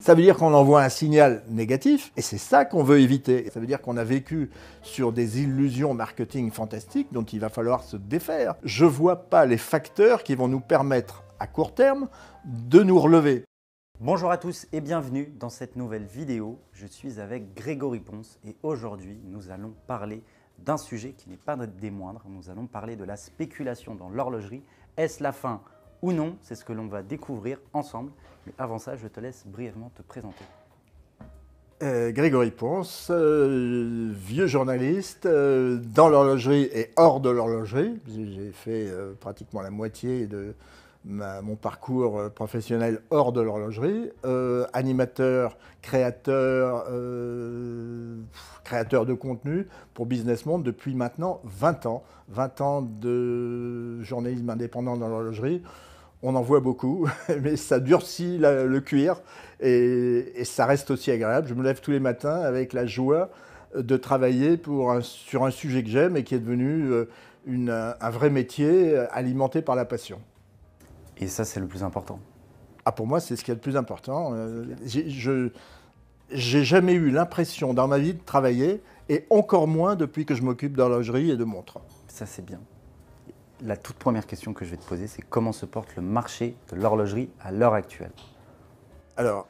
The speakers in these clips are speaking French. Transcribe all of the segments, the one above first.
Ça veut dire qu'on envoie un signal négatif et c'est ça qu'on veut éviter. Ça veut dire qu'on a vécu sur des illusions marketing fantastiques dont il va falloir se défaire. Je ne vois pas les facteurs qui vont nous permettre à court terme de nous relever. Bonjour à tous et bienvenue dans cette nouvelle vidéo. Je suis avec Grégory Ponce et aujourd'hui nous allons parler d'un sujet qui n'est pas des moindres. Nous allons parler de la spéculation dans l'horlogerie. Est-ce la fin ou non? C'est ce que l'on va découvrir ensemble. Mais avant ça, je te laisse brièvement te présenter. Grégory Ponce, vieux journaliste dans l'horlogerie et hors de l'horlogerie. J'ai fait pratiquement la moitié de mon parcours professionnel hors de l'horlogerie. Animateur, créateur de contenu pour Business Monde depuis maintenant 20 ans. 20 ans de journalisme indépendant dans l'horlogerie. On en voit beaucoup, mais ça durcit le cuir et ça reste aussi agréable. Je me lève tous les matins avec la joie de travailler sur un sujet que j'aime et qui est devenu un vrai métier alimenté par la passion. Et ça, c'est le plus important. Ah, pour moi, c'est ce qui est le plus important. J'ai jamais eu l'impression dans ma vie de travailler, et encore moins depuis que je m'occupe d'horlogerie et de montres. Ça, c'est bien. La toute première question que je vais te poser, c'est comment se porte le marché de l'horlogerie à l'heure actuelle? Alors,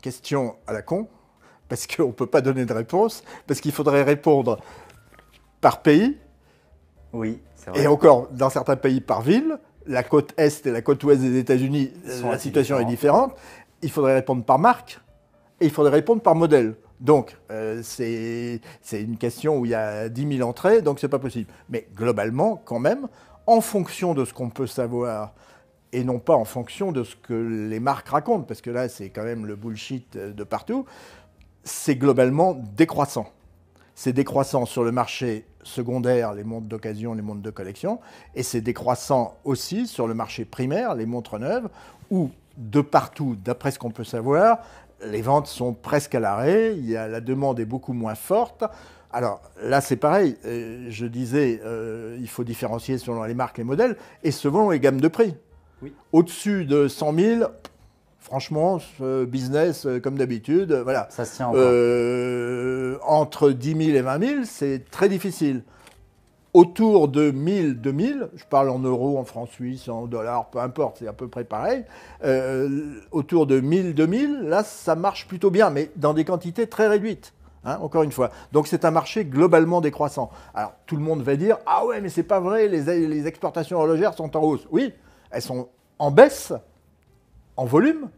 question à la con, parce qu'on ne peut pas donner de réponse, parce qu'il faudrait répondre par pays. Oui, c'est vrai. Et encore, dans certains pays, par ville. La côte Est et la côte Ouest des États-Unis, la situation est différente. Il faudrait répondre par marque et il faudrait répondre par modèle. Donc, c'est une question où il y a 10 000 entrées, donc c'est pas possible. Mais globalement, quand même, en fonction de ce qu'on peut savoir et non pas en fonction de ce que les marques racontent, parce que là, c'est quand même le bullshit de partout, c'est globalement décroissant. C'est décroissant sur le marché secondaire, les montres d'occasion, les montres de collection, et c'est décroissant aussi sur le marché primaire, les montres neuves, où de partout, d'après ce qu'on peut savoir, les ventes sont presque à l'arrêt, la demande est beaucoup moins forte. Alors là, c'est pareil, je disais, il faut différencier selon les marques, les modèles, et selon les gammes de prix. Oui. Au-dessus de 100 000, franchement, ce business, comme d'habitude, voilà. Ça se tient encore. Entre 10 000 et 20 000, c'est très difficile. Autour de 1 000, 2 000, je parle en euros, en francs suisses, en dollars, peu importe, c'est à peu près pareil. Autour de 1 000, 2 000, là, ça marche plutôt bien, mais dans des quantités très réduites. Hein, encore une fois. Donc c'est un marché globalement décroissant. Alors tout le monde va dire « Ah ouais, mais c'est pas vrai, les exportations horlogères sont en hausse. » Oui, elles sont en baisse, en volume,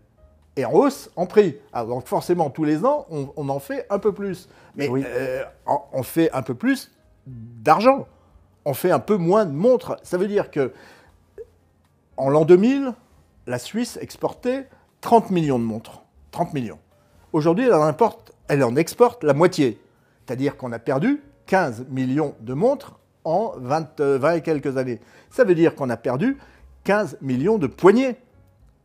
et en hausse en prix. Alors, donc forcément, tous les ans, on en fait un peu plus. Mais oui. On fait un peu plus d'argent. On fait un peu moins de montres. Ça veut dire que en l'an 2000, la Suisse exportait 30 millions de montres. 30 millions. Aujourd'hui, elle en exporte la moitié. C'est-à-dire qu'on a perdu 15 millions de montres en 20 et quelques années. Ça veut dire qu'on a perdu 15 millions de poignées.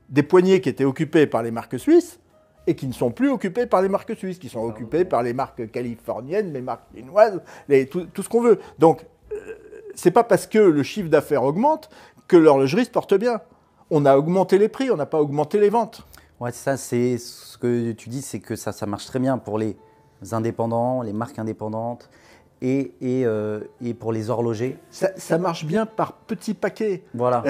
Des poignées qui étaient occupées par les marques suisses et qui ne sont plus occupées par les marques suisses, qui sont occupées par les marques californiennes, les marques chinoises, tout ce qu'on veut. Donc, c'est pas parce que le chiffre d'affaires augmente que l'horlogerie se porte bien. On a augmenté les prix, on n'a pas augmenté les ventes. Ouais, ça, c'est ce que tu dis, c'est que ça marche très bien pour les indépendants, les marques indépendantes. Et pour les horlogers. Ça marche bien par petits paquets. Voilà.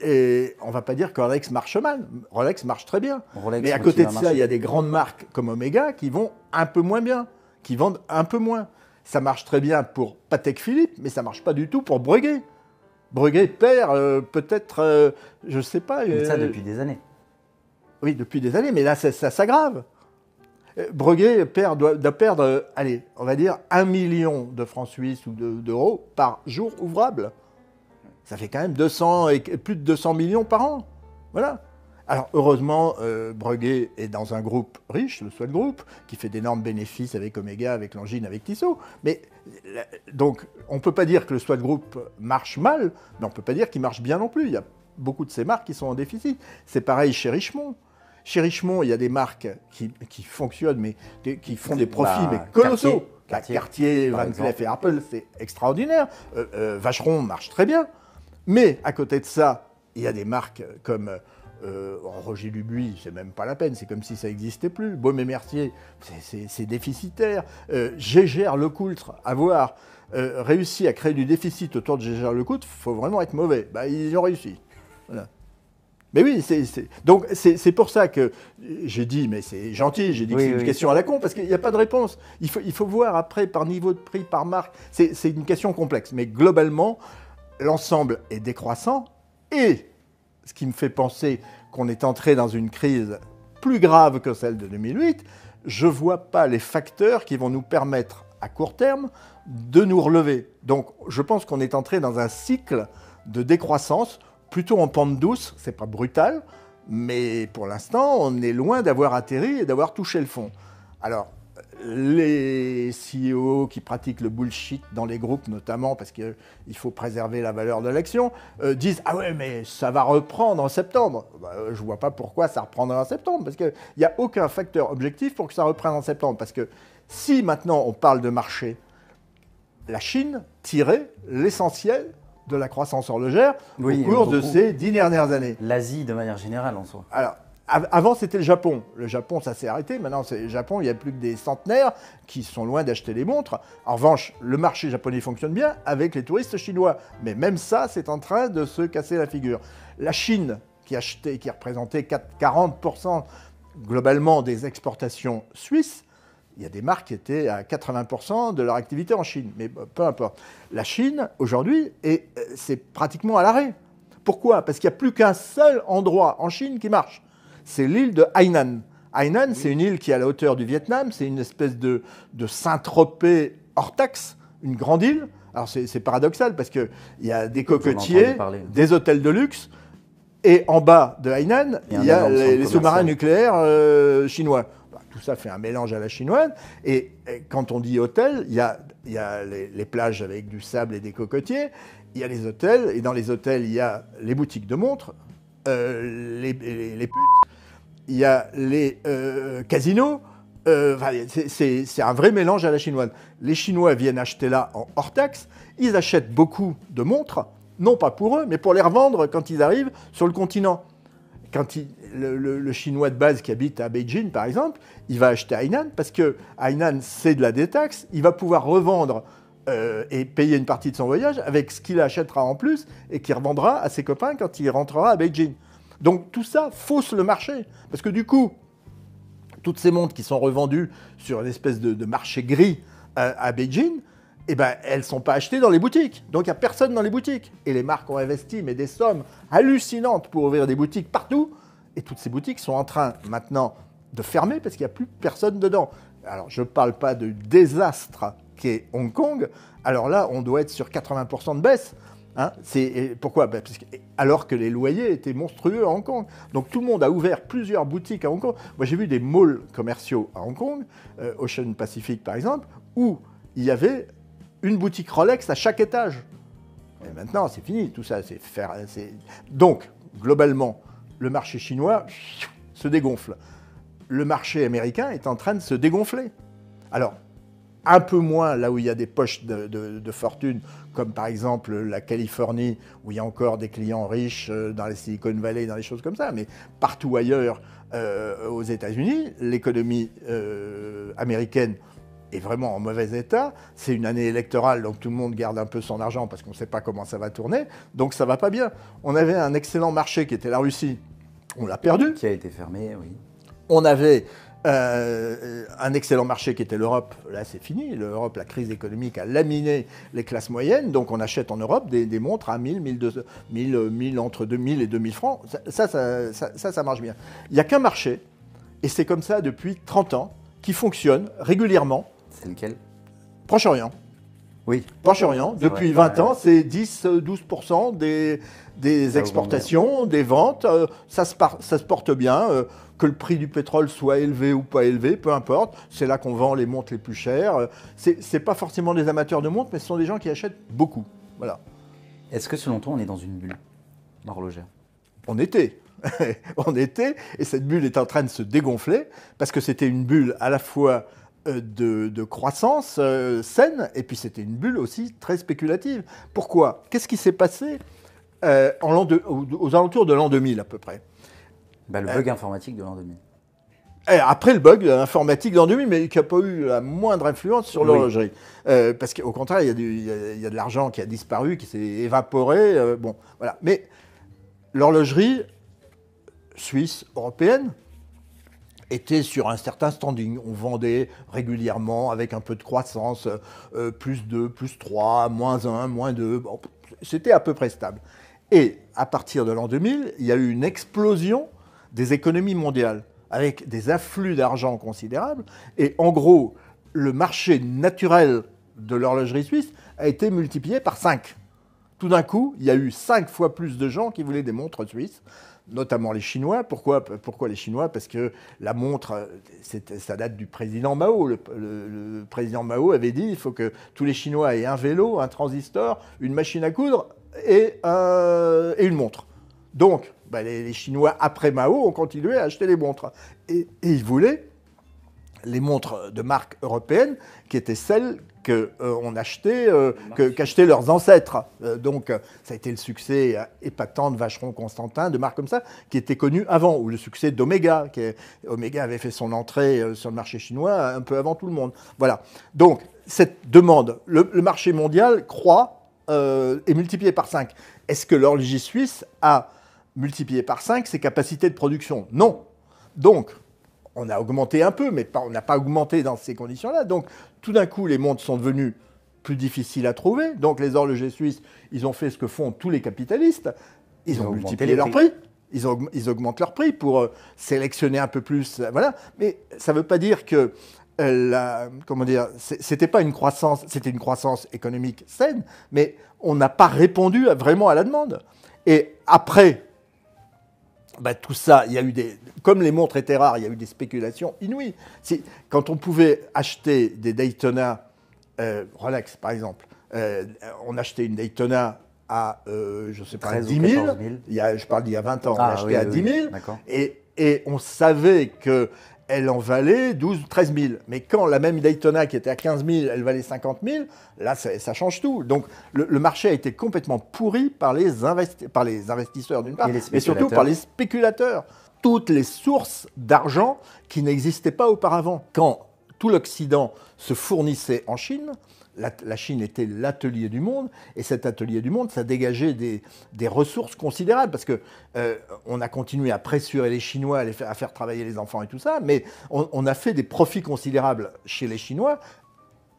Et on ne va pas dire que Rolex marche mal. Rolex marche très bien. Rolex, mais à côté de ça, il y a des grandes marques comme Omega qui vont un peu moins bien, qui vendent un peu moins. Ça marche très bien pour Patek Philippe, mais ça ne marche pas du tout pour Breguet. Breguet perd peut-être, je ne sais pas. Mais ça depuis des années. Oui, depuis des années, mais là, ça s'aggrave. Breguet doit perdre, allez, on va dire 1 million de francs suisses ou d'euros par jour ouvrable. Ça fait quand même plus de 200 millions par an. Voilà. Alors heureusement, Breguet est dans un groupe riche, le Swatch Group, qui fait d'énormes bénéfices avec Omega, avec Longines, avec Tissot. Mais donc, on ne peut pas dire que le Swatch Group marche mal, mais on ne peut pas dire qu'il marche bien non plus. Il y a beaucoup de ces marques qui sont en déficit. C'est pareil chez Richemont. Chez Richemont, il y a des marques qui fonctionnent, mais qui font des profits mais colossaux. Cartier, Van Cleef et Apple, c'est extraordinaire. Vacheron marche très bien. Mais à côté de ça, il y a des marques comme Roger Dubuis, c'est même pas la peine, c'est comme si ça n'existait plus. Baume et Mercier, c'est déficitaire. Gégère Lecoultre, avoir réussi à créer du déficit autour de Gégère Lecoultre, il faut vraiment être mauvais. Bah, ils ont réussi. Voilà. Mais oui, donc c'est pour ça que j'ai dit, mais c'est gentil, j'ai dit que c'est une question à la con, parce qu'il n'y a pas de réponse. Il faut voir après par niveau de prix, par marque. C'est une question complexe. Mais globalement, l'ensemble est décroissant. Et ce qui me fait penser qu'on est entré dans une crise plus grave que celle de 2008, je ne vois pas les facteurs qui vont nous permettre, à court terme, de nous relever. Donc je pense qu'on est entré dans un cycle de décroissance plutôt en pente douce, c'est pas brutal, mais pour l'instant, on est loin d'avoir atterri et d'avoir touché le fond. Alors, les CEO qui pratiquent le bullshit dans les groupes, notamment parce qu'il faut préserver la valeur de l'action, disent « Ah ouais, mais ça va reprendre en septembre ». Je ne vois pas pourquoi ça reprendra en septembre, parce qu'il n'y a aucun facteur objectif pour que ça reprenne en septembre. Parce que si maintenant on parle de marché, la Chine tirait l'essentiel de la croissance horlogère au cours de ces 10 dernières années. L'Asie, de manière générale, en soi. Alors, avant, c'était le Japon. Le Japon, ça s'est arrêté. Maintenant, c'est le Japon, il n'y a plus que des centenaires qui sont loin d'acheter des montres. En revanche, le marché japonais fonctionne bien avec les touristes chinois. Mais même ça, c'est en train de se casser la figure. La Chine, qui représentait 40% globalement des exportations suisses, il y a des marques qui étaient à 80% de leur activité en Chine, mais peu importe. La Chine, aujourd'hui, c'est pratiquement à l'arrêt. Pourquoi? Parce qu'il n'y a plus qu'un seul endroit en Chine qui marche. C'est l'île de Hainan. Hainan, c'est une île qui est à la hauteur du Vietnam, c'est une espèce de Saint-Tropez hors taxe, une grande île. Alors c'est paradoxal parce qu'il y a des cocotiers, des hôtels de luxe, et en bas de Hainan, il y a les sous-marins nucléaires chinois. Tout ça fait un mélange à la chinoise. Et quand on dit hôtel, il y a les plages avec du sable et des cocotiers, il y a les hôtels, et dans les hôtels, il y a les boutiques de montres, les putes, il y a les casinos. C'est un vrai mélange à la chinoise. Les Chinois viennent acheter là en hors taxe, ils achètent beaucoup de montres, non pas pour eux, mais pour les revendre quand ils arrivent sur le continent. Quand le Chinois de base qui habite à Beijing, par exemple, il va acheter à Hainan parce que Hainan, c'est de la détaxe. Il va pouvoir revendre et payer une partie de son voyage avec ce qu'il achètera en plus et qu'il revendra à ses copains quand il rentrera à Beijing. Donc tout ça fausse le marché. Parce que du coup, toutes ces montres qui sont revendues sur une espèce de marché gris à Beijing, eh ben, elles ne sont pas achetées dans les boutiques. Donc, il n'y a personne dans les boutiques. Et les marques ont investi mais des sommes hallucinantes pour ouvrir des boutiques partout. Et toutes ces boutiques sont en train maintenant de fermer parce qu'il n'y a plus personne dedans. Alors, je ne parle pas du désastre qu'est Hong Kong. Alors là, on doit être sur 80% de baisse. Hein, pourquoi? Alors que les loyers étaient monstrueux à Hong Kong. Donc tout le monde a ouvert plusieurs boutiques à Hong Kong. Moi, j'ai vu des malls commerciaux à Hong Kong, Ocean Pacific par exemple, où il y avait une boutique Rolex à chaque étage. Et maintenant, c'est fini, tout ça. Donc, globalement, le marché chinois se dégonfle. Le marché américain est en train de se dégonfler. Alors, un peu moins là où il y a des poches de fortune, comme par exemple la Californie, où il y a encore des clients riches dans les Silicon Valley, dans les choses comme ça, mais partout ailleurs aux États-Unis, l'économie américaine est vraiment en mauvais état. C'est une année électorale, donc tout le monde garde un peu son argent parce qu'on ne sait pas comment ça va tourner. Donc ça ne va pas bien. On avait un excellent marché qui était la Russie. On l'a perdu. Qui a été fermé, oui. On avait un excellent marché qui était l'Europe. Là, c'est fini. L'Europe, la crise économique a laminé les classes moyennes. Donc on achète en Europe des montres à 1000, 1200, 1000, entre 2000 et 2000 francs. Ça marche bien. Il n'y a qu'un marché, et c'est comme ça depuis 30 ans, qui fonctionne régulièrement. C'est lequel? Proche-Orient. Oui. Proche-Orient, depuis 20 ans, c'est 10-12% des exportations, des ventes. Ça se porte bien. Que le prix du pétrole soit élevé ou pas élevé, peu importe. C'est là qu'on vend les montres les plus chères. C'est pas forcément des amateurs de montres, mais ce sont des gens qui achètent beaucoup. Voilà. Est-ce que selon toi, on est dans une bulle horlogère? On était. On était, et cette bulle est en train de se dégonfler, parce que c'était une bulle à la fois de croissance saine, et puis c'était une bulle aussi très spéculative. Pourquoi? Qu'est-ce qui s'est passé aux alentours de l'an 2000 à peu près? Le bug informatique de l'an 2000. Et après le bug informatique d'an 2000, mais qui n'a pas eu la moindre influence sur l'horlogerie. Parce qu'au contraire, il y a de l'argent qui a disparu, qui s'est évaporé. Bon, voilà. Mais l'horlogerie suisse, européenne, était sur un certain standing. On vendait régulièrement avec un peu de croissance, plus 2, plus 3, moins 1, moins 2. Bon, c'était à peu près stable. Et à partir de l'an 2000, il y a eu une explosion des économies mondiales, avec des afflux d'argent considérables. Et en gros, le marché naturel de l'horlogerie suisse a été multiplié par 5. Tout d'un coup, il y a eu 5 fois plus de gens qui voulaient des montres suisses, notamment les Chinois. Pourquoi les Chinois? Parce que la montre, ça date du président Mao. Le président Mao avait dit il faut que tous les Chinois aient un vélo, un transistor, une machine à coudre et une montre. Donc, les Chinois, après Mao, ont continué à acheter les montres. Et ils voulaient les montres de marque européenne, qui étaient celles qu'achetaient leurs ancêtres. Donc, ça a été le succès épatant de Vacheron Constantin, de marques comme ça, qui étaient connues avant, ou le succès d'Omega. Omega avait fait son entrée sur le marché chinois un peu avant tout le monde. Voilà. Donc, cette demande, le marché mondial croît, est multiplié par 5. Est-ce que l'horlogerie suisse a multiplié par 5 ses capacités de production? Non. Donc, on a augmenté un peu, mais on n'a pas augmenté dans ces conditions-là. Donc, tout d'un coup, les montres sont devenues plus difficiles à trouver. Donc, les horlogers suisses, ils ont fait ce que font tous les capitalistes. Ils ont multiplié leurs prix. Ils augmentent leurs prix pour sélectionner un peu plus. Voilà. Mais ça ne veut pas dire que c'était pas une croissance, c'était une croissance économique saine, mais on n'a pas répondu vraiment à la demande. Et après, tout ça, il y a eu comme les montres étaient rares, il y a eu des spéculations inouïes. Quand on pouvait acheter des Daytona, Rolex par exemple, on achetait une Daytona à, je ne sais pas, 10 000, je parle d'il y a 20 ans, on l'achetait à 10 000, et on savait qu'elle en valait 12 000, 13 000. Mais quand la même Daytona qui était à 15 000, elle valait 50 000, là, ça change tout. Donc, le marché a été complètement pourri par les investisseurs d'une part, mais surtout par les spéculateurs. Toutes les sources d'argent qui n'existaient pas auparavant. Quand tout l'Occident se fournissait en Chine, la Chine était l'atelier du monde, et cet atelier du monde, ça dégageait des ressources considérables, parce qu'on a continué à pressurer les Chinois, à faire travailler les enfants et tout ça, mais on a fait des profits considérables chez les Chinois,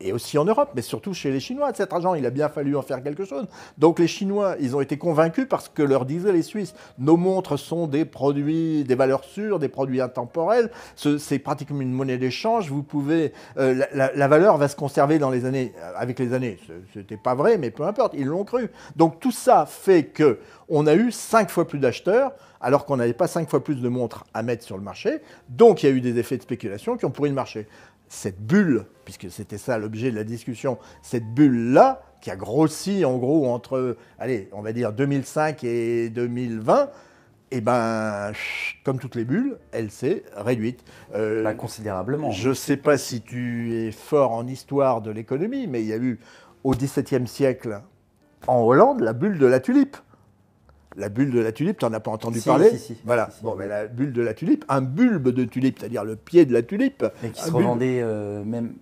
et aussi en Europe, mais surtout chez les Chinois. Cet argent, il a bien fallu en faire quelque chose. Donc les Chinois, ils ont été convaincus parce que leur disaient les Suisses, nos montres sont des produits, des valeurs sûres, des produits intemporels, c'est pratiquement une monnaie d'échange, vous pouvez... la valeur va se conserver avec les années. C'était pas vrai, mais peu importe, ils l'ont cru. Donc tout ça fait qu'on a eu 5 fois plus d'acheteurs, alors qu'on n'avait pas 5 fois plus de montres à mettre sur le marché. Donc il y a eu des effets de spéculation qui ont pourri le marché. Cette bulle, puisque c'était ça l'objet de la discussion, cette bulle-là, qui a grossi en gros entre, on va dire 2005 et 2020, comme toutes les bulles, elle s'est réduite. Considérablement. Je ne sais pas si tu es fort en histoire de l'économie, mais il y a eu au XVIIe siècle, en Hollande, la bulle de la tulipe. La bulle de la tulipe, tu n'en as pas entendu parler? Si. Voilà. Mais la bulle de la tulipe, un bulbe de tulipe, c'est-à-dire le pied de la tulipe. Et qui se revendait même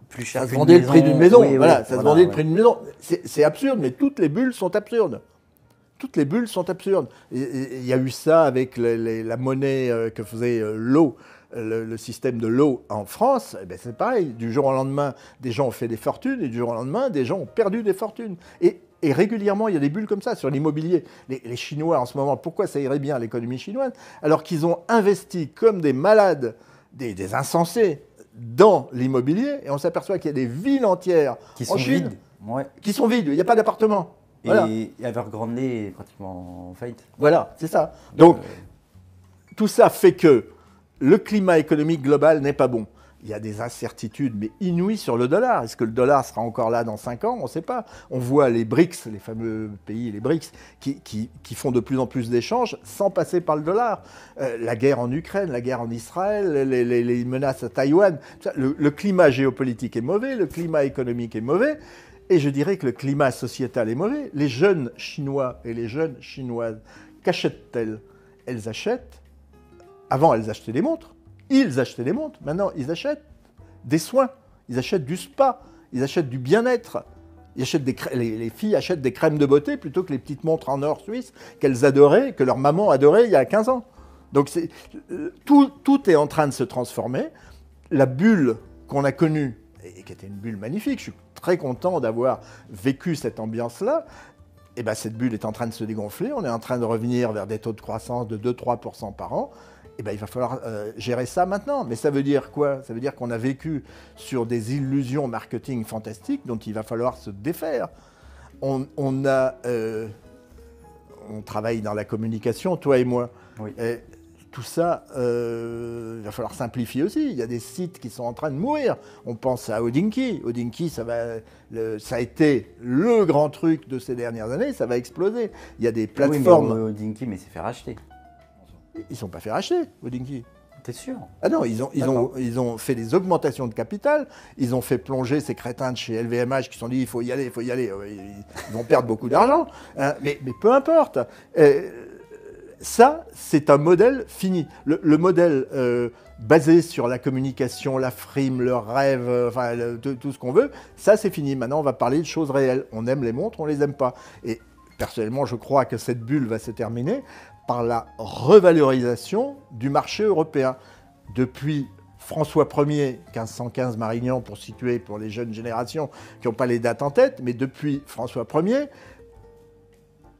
plus cher. Ça se vendait le prix d'une maison. Ça se vendait le prix d'une maison. C'est absurde, mais toutes les bulles sont absurdes. Toutes les bulles sont absurdes. Il y a eu ça avec la monnaie que faisait l'eau. Le système de l'eau en France, c'est pareil. Du jour au lendemain, des gens ont fait des fortunes, et du jour au lendemain, des gens ont perdu des fortunes. Et régulièrement, il y a des bulles comme ça sur l'immobilier. Les Chinois, en ce moment, pourquoi ça irait bien l'économie chinoise? Alors qu'ils ont investi comme des malades, des insensés, dans l'immobilier, et on s'aperçoit qu'il y a des villes entières en Chine qui sont vides. Il n'y a pas d'appartements. Et Evergrande est pratiquement en faillite. Voilà, c'est ça. Donc, tout ça fait que le climat économique global n'est pas bon. Il y a des incertitudes, mais inouïes sur le dollar. Est-ce que le dollar sera encore là dans 5 ans? On ne sait pas. On voit les BRICS, les fameux pays, les BRICS, qui font de plus en plus d'échanges sans passer par le dollar. La guerre en Ukraine, la guerre en Israël, les menaces à Taïwan. Le climat géopolitique est mauvais, le climat économique est mauvais. Et je dirais que le climat sociétal est mauvais. Les jeunes Chinois et les jeunes Chinoises, qu'achètent-elles? Elles achètent Avant, elles achetaient des montres. Ils achetaient des montres. Maintenant, ils achètent des soins. Ils achètent du spa. Ils achètent du bien-être. Les filles achètent des crèmes de beauté plutôt que les petites montres en or suisse qu'elles adoraient, que leur maman adorait il y a 15 ans. Donc tout est en train de se transformer. La bulle qu'on a connue, et qui était une bulle magnifique, je suis très content d'avoir vécu cette ambiance-là, et ben cette bulle est en train de se dégonfler. On est en train de revenir vers des taux de croissance de 2-3% par an. Et ben il va falloir gérer ça maintenant. Mais ça veut dire quoi? Ça veut dire qu'on a vécu sur des illusions marketing fantastiques dont il va falloir se défaire. On travaille dans la communication, toi et moi. Oui. Et tout ça, il va falloir simplifier aussi. Il y a des sites qui sont en train de mourir. On pense à Hodinkee. Hodinkee, ça a été le grand truc de ces dernières années. Ça va exploser. Il y a des plateformes. Oui, mais Hodinkee, mais c'est fait racheter. Ils ne sont pas fait racheter, Hodinkee. T'es sûr? Ah non, ils ont fait des augmentations de capital, ils ont fait plonger ces crétins de chez LVMH qui se sont dit il faut y aller, il faut y aller. Ils vont perdre beaucoup d'argent, hein, mais peu importe. Ça, c'est un modèle fini. Le modèle basé sur la communication, la frime, le rêve, tout ce qu'on veut, ça c'est fini. Maintenant, on va parler de choses réelles. On aime les montres, on les aime pas. Et personnellement, je crois que cette bulle va se terminer par la revalorisation du marché européen. Depuis François Ier, 1515 Marignan pour situer pour les jeunes générations qui n'ont pas les dates en tête, mais depuis François Ier,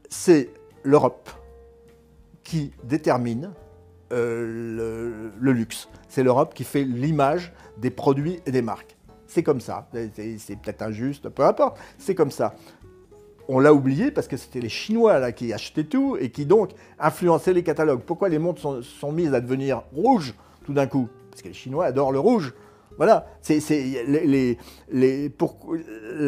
c'est l'Europe qui détermine le luxe. C'est l'Europe qui fait l'image des produits et des marques. C'est comme ça. C'est peut-être injuste, peu importe. C'est comme ça. On l'a oublié parce que c'était les Chinois là, qui achetaient tout et qui donc influençaient les catalogues. Pourquoi les montres sont mises à devenir rouges tout d'un coup? Parce que les Chinois adorent le rouge. Voilà.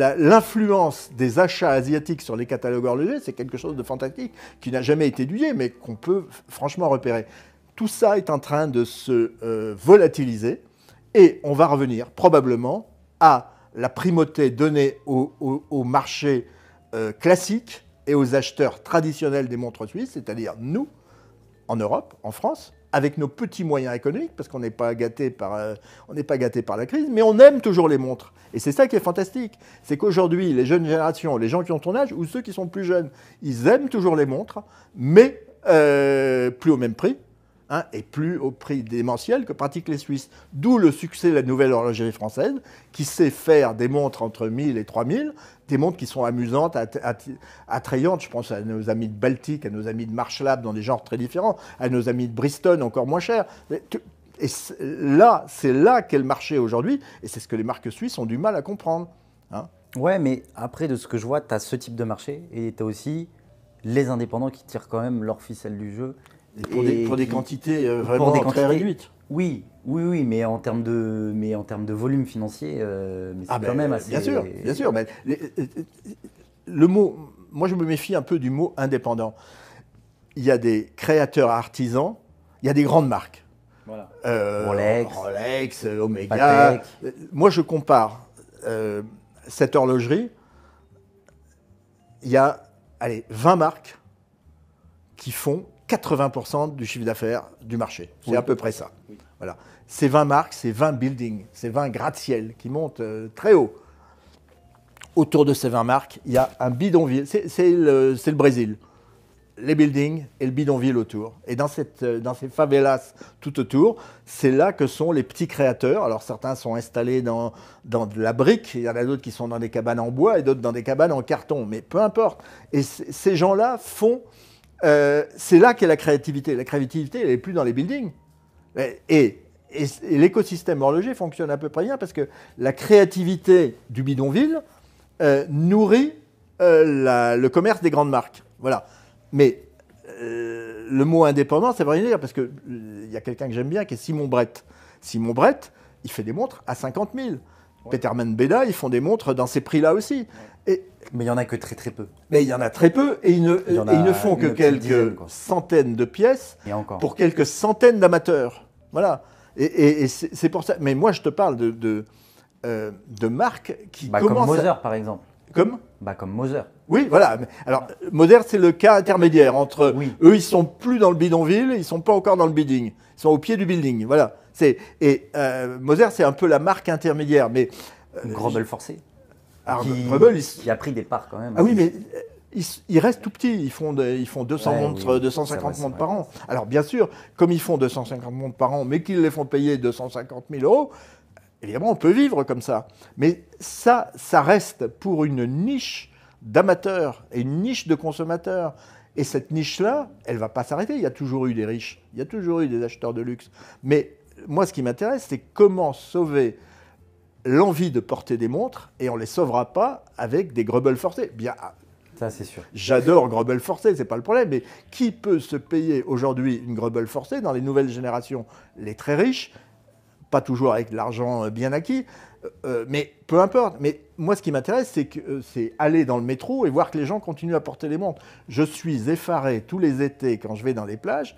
L'influence des achats asiatiques sur les catalogues horlogers, c'est quelque chose de fantastique qui n'a jamais été étudié, mais qu'on peut franchement repérer. Tout ça est en train de se volatiliser et on va revenir probablement à la primauté donnée au marché classiques et aux acheteurs traditionnels des montres suisses, c'est-à-dire nous, en Europe, en France, avec nos petits moyens économiques, parce qu'on n'est pas gâté par la crise, mais on aime toujours les montres. Et c'est ça qui est fantastique, c'est qu'aujourd'hui, les jeunes générations, les gens qui ont ton âge, ou ceux qui sont plus jeunes, ils aiment toujours les montres, mais plus au même prix, hein, et plus au prix démentiel que pratiquent les Suisses. D'où le succès de la nouvelle horlogerie française, qui sait faire des montres entre 1000 et 3000, des montres qui sont amusantes, attrayantes. Je pense à nos amis de Baltic, à nos amis de Marchlab dans des genres très différents, à nos amis de Bristol encore moins chers. Et c'est là qu'est le marché aujourd'hui, et c'est ce que les marques suisses ont du mal à comprendre. Hein. Ouais, mais après, de ce que je vois, tu as ce type de marché, et tu as aussi les indépendants qui tirent quand même leur ficelle du jeu. Et pour des quantités vraiment très réduites. Oui, mais en termes de volume financier, c'est quand même assez... Bien sûr. Mais le mot, moi je me méfie un peu du mot indépendant. Il y a des créateurs artisans, il y a des grandes marques. Voilà. Rolex, Omega. Patek. Moi je compare cette horlogerie, il y a 20 marques qui font 80% du chiffre d'affaires du marché. C'est à peu près ça. Oui. Voilà. Ces 20 marques, c'est 20 buildings, c'est 20 gratte-ciel qui montent très haut. Autour de ces 20 marques, il y a un bidonville. C'est le Brésil. Les buildings et le bidonville autour. Et dans ces favelas tout autour, c'est là que sont les petits créateurs. Alors certains sont installés dans de la brique, il y en a d'autres qui sont dans des cabanes en bois et d'autres dans des cabanes en carton. Mais peu importe. Et ces gens-là font... c'est là qu'est la créativité. La créativité, elle n'est plus dans les buildings. Et l'écosystème horloger fonctionne à peu près bien parce que la créativité du bidonville nourrit le commerce des grandes marques. Voilà. Mais le mot indépendant, ça veut rien dire parce qu'il y a quelqu'un que j'aime bien qui est Simon Brett. Simon Brett, il fait des montres à 50 000. Ouais. Petermann Beda, ils font des montres dans ces prix-là aussi. Mais il n'y en a que très peu. Mais il y en a très peu et ils ne font que quelques centaines de pièces pour quelques centaines d'amateurs. Voilà. Et c'est pour ça. Mais moi, je te parle de marques qui commencent... Comme Moser, par exemple. Comme Comme Moser. Oui, voilà. Alors, Moser, c'est le cas intermédiaire entre eux, ils sont plus dans le bidonville, ils sont pas encore dans le bidding, ils sont au pied du building. Voilà. Moser, c'est un peu la marque intermédiaire, mais Grobel forcé. Qui a pris des parts quand même. Ah oui, mais ils restent tout petits. Ils font 200 montres, 250 montres par an. Alors, bien sûr, comme ils font 250 montres par an, mais qu'ils les font payer 250 000 euros, évidemment, on peut vivre comme ça. Mais ça reste pour une niche d'amateurs et une niche de consommateurs. Et cette niche-là, elle ne va pas s'arrêter. Il y a toujours eu des riches, il y a toujours eu des acheteurs de luxe. Mais moi, ce qui m'intéresse, c'est comment sauver l'envie de porter des montres, et on ne les sauvera pas avec des Grobel forcés. Bien, ça, c'est sûr. J'adore Grobel forcé, c'est pas le problème, mais qui peut se payer aujourd'hui une Grobel forcée dans les nouvelles générations? Les très riches, pas toujours avec de l'argent bien acquis, mais peu importe. Mais moi, ce qui m'intéresse, c'est aller dans le métro et voir que les gens continuent à porter les montres. Je suis effaré tous les étés quand je vais dans les plages,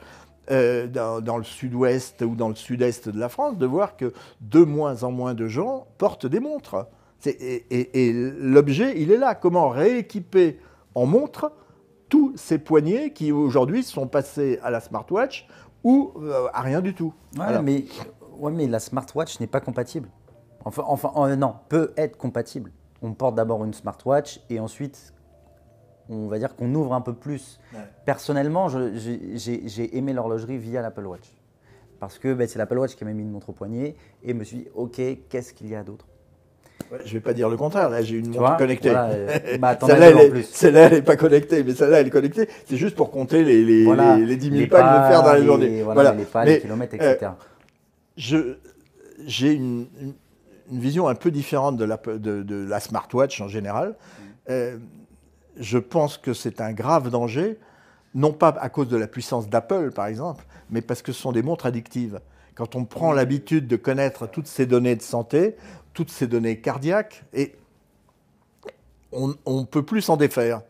dans le sud-ouest ou dans le sud-est de la France, de voir que de moins en moins de gens portent des montres. Et l'objet, il est là. Comment rééquiper en montre tous ces poignets qui aujourd'hui sont passés à la smartwatch ou à rien du tout. Ouais, voilà. mais la smartwatch n'est pas compatible. Non, peut être compatible. On porte d'abord une smartwatch et ensuite, on va dire qu'on ouvre un peu plus. Ouais. Personnellement, j'ai aimé l'horlogerie via l'Apple Watch. Parce que c'est l'Apple Watch qui m'a mis une montre au poignet et me suis dit, OK, qu'est-ce qu'il y a d'autre? Ouais, je ne vais pas dire le contraire, là j'ai une montre connectée. Voilà, celle-là, elle n'est pas connectée, mais celle-là, elle est connectée. C'est juste pour compter les 10 000 pas que je vais faire dans la journée. Voilà, les pas, les kilomètres, etc. J'ai une vision un peu différente de la smartwatch en général. Je pense que c'est un grave danger, non pas à cause de la puissance d'Apple, par exemple, mais parce que ce sont des montres addictives. Quand on prend l'habitude de connaître toutes ces données de santé, toutes ces données cardiaques, et on ne peut plus s'en défaire.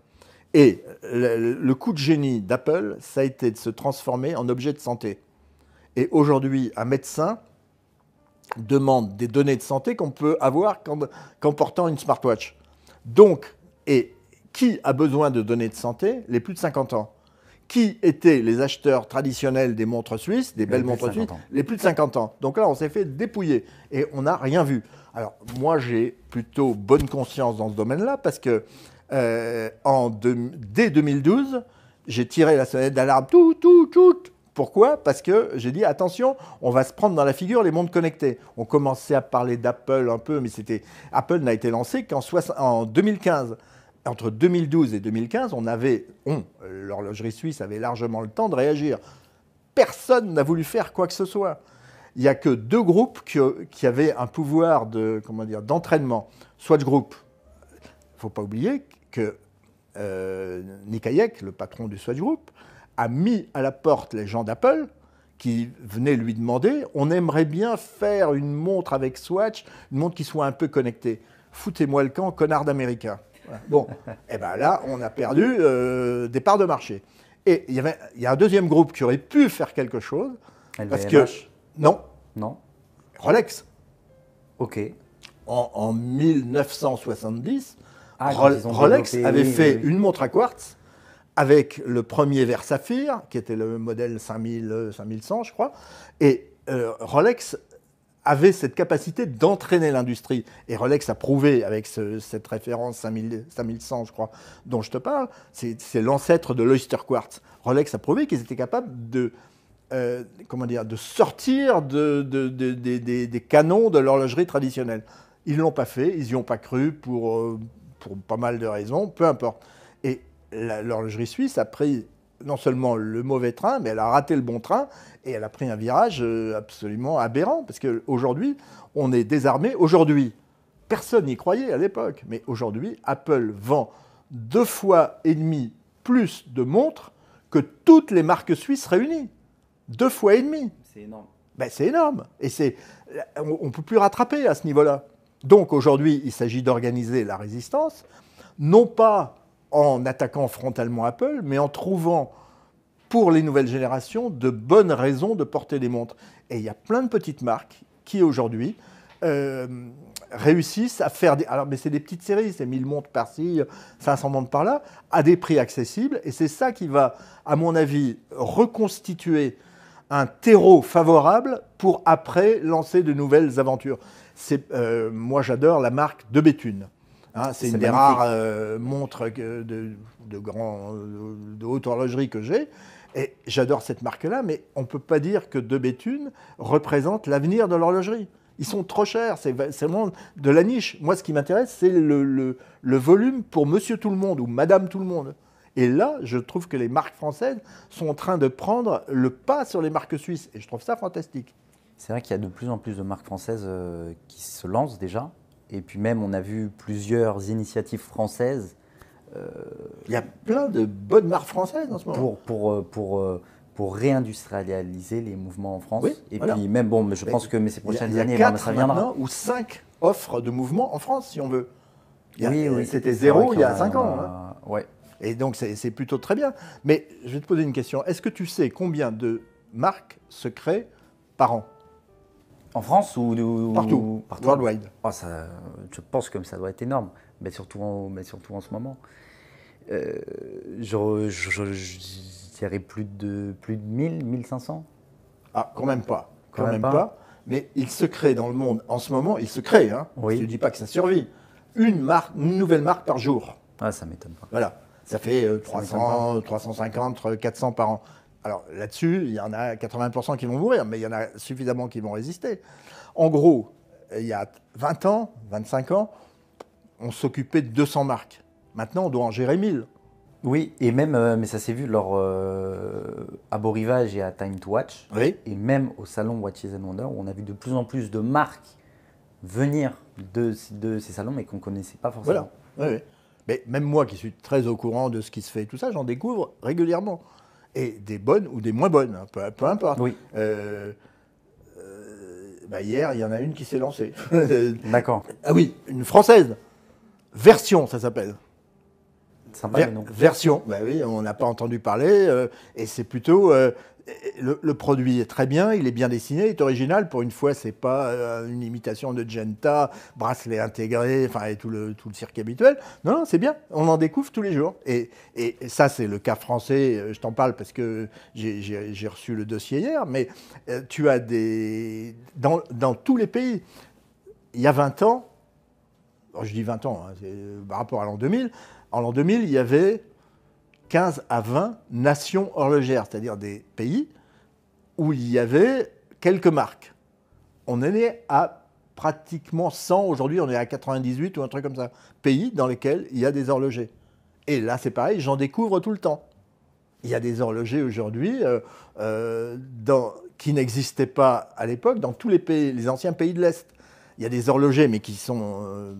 Et le coup de génie d'Apple, ça a été de se transformer en objet de santé. Et aujourd'hui, un médecin demande des données de santé qu'on peut avoir qu'en portant une smartwatch. Donc, et qui a besoin de données de santé? Les plus de 50 ans. Qui étaient les acheteurs traditionnels des montres suisses, des belles montres suisses? Les plus de 50 ans. Donc là, on s'est fait dépouiller et on n'a rien vu. Alors, moi, j'ai plutôt bonne conscience dans ce domaine-là parce que dès 2012, j'ai tiré la sonnette d'alarme. Pourquoi? Parce que j'ai dit, attention, on va se prendre dans la figure les montres connectées. On commençait à parler d'Apple un peu, mais Apple n'a été lancé qu'en 2015. Entre 2012 et 2015, l'horlogerie suisse avait largement le temps de réagir. Personne n'a voulu faire quoi que ce soit. Il n'y a que 2 groupes qui avaient un pouvoir d'entraînement. Swatch Group. Il ne faut pas oublier que Nick Hayek, le patron du Swatch Group, a mis à la porte les gens d'Apple qui venaient lui demander « On aimerait bien faire une montre avec Swatch, une montre qui soit un peu connectée. Foutez-moi le camp, connard d'Américain. » Bon, et bien là, on a perdu des parts de marché. Et il y a un deuxième groupe qui aurait pu faire quelque chose. Parce que non. Rolex. OK. En 1970, Rolex avait fait une montre à quartz avec le premier verre saphir, qui était le modèle 5100, je crois. Et Rolex avait cette capacité d'entraîner l'industrie. Et Rolex a prouvé, avec cette référence 5100, je crois, dont je te parle, c'est l'ancêtre de l'Oyster Quartz. Rolex a prouvé qu'ils étaient capables de sortir des canons de l'horlogerie traditionnelle. Ils ne l'ont pas fait, ils n'y ont pas cru pour pas mal de raisons, peu importe. Et l'horlogerie suisse a pris non seulement le mauvais train, mais elle a raté le bon train et elle a pris un virage absolument aberrant. Parce qu'aujourd'hui, on est désarmé. Aujourd'hui, personne n'y croyait à l'époque, mais aujourd'hui, Apple vend 2,5 fois plus de montres que toutes les marques suisses réunies. 2,5 fois. C'est énorme. C'est énorme. Et on ne peut plus rattraper à ce niveau-là. Donc aujourd'hui, il s'agit d'organiser la résistance, non pas en attaquant frontalement Apple, mais en trouvant pour les nouvelles générations de bonnes raisons de porter des montres. Et il y a plein de petites marques qui aujourd'hui réussissent à faire des... Alors, mais c'est des petites séries, c'est 1000 montres par-ci, 500 montres par-là, à des prix accessibles. Et c'est ça qui va, à mon avis, reconstituer un terreau favorable pour après lancer de nouvelles aventures. Moi, j'adore la marque de Béthune. Hein, c'est une des rares montres de haute horlogerie que j'ai. Et j'adore cette marque-là, mais on ne peut pas dire que de Béthune représente l'avenir de l'horlogerie. Ils sont trop chers, c'est vraiment de la niche. Moi, ce qui m'intéresse, c'est le volume pour monsieur tout le monde ou madame tout le monde. Et là, je trouve que les marques françaises sont en train de prendre le pas sur les marques suisses. Et je trouve ça fantastique. C'est vrai qu'il y a de plus en plus de marques françaises qui se lancent déjà. Et puis même, on a vu plusieurs initiatives françaises. Il y a plein de bonnes marques françaises en ce moment. Pour réindustrialiser les mouvements en France. Oui, et voilà. puis même, bon, mais je pense que ces prochaines années, ça viendra. viendra. Ou 5 offres de mouvements en France, si on veut. Oui, c'était 0 il y a 5 ans. Hein. Ouais. Et donc, c'est plutôt très bien. Mais je vais te poser une question. Est-ce que tu sais combien de marques se créent par an? En France ou partout, worldwide. Oh, je pense que ça doit être énorme, mais surtout en ce moment. Je dirais plus de 1000, 1500. Ah, quand même pas. Quand même pas. Mais il se crée dans le monde, en ce moment, il se crée. Hein. Oui. Je ne dis pas que ça survit. Une nouvelle marque par jour. Ah, ça m'étonne pas. Voilà. Ça fait 300, 350, 400 par an. Alors là-dessus, il y en a 80% qui vont mourir, mais il y en a suffisamment qui vont résister. En gros, il y a 20 ans, 25 ans, on s'occupait de 200 marques. Maintenant, on doit en gérer 1000. Oui, et même, mais ça s'est vu lors à Beau Rivage et à Time to Watch, oui. Et même au salon Watches and Wonders, où on a vu de plus en plus de marques venir de ces salons, mais qu'on ne connaissait pas forcément. Voilà. Oui, oui. Mais même moi, qui suis très au courant de ce qui se fait et tout ça, j'en découvre régulièrement. Et des bonnes ou des moins bonnes, hein, peu importe. Oui. Hier, il y en a une qui s'est lancée. D'accord. Ah oui, une française. Version, ça s'appelle. Sympa le nom. Version. Bah oui, on n'a pas entendu parler. Et c'est plutôt... le produit est très bien, il est bien dessiné, il est original. Pour une fois, c'est pas une imitation de Genta, bracelet intégré, enfin, et tout le cirque habituel. Non, non, c'est bien. On en découvre tous les jours. Et ça, c'est le cas français. Je t'en parle parce que j'ai reçu le dossier hier. Mais tu as dans tous les pays, il y a 20 ans, je dis 20 ans, hein, par rapport à l'an 2000, en l'an 2000, il y avait 15 à 20 nations horlogères, c'est-à-dire des pays où il y avait quelques marques. On est à pratiquement 100, aujourd'hui on est à 98 ou un truc comme ça, pays dans lesquels il y a des horlogers. Et là c'est pareil, j'en découvre tout le temps. Il y a des horlogers aujourd'hui qui n'existaient pas à l'époque dans tous les pays, les anciens pays de l'Est. Il y a des horlogers, mais qui sont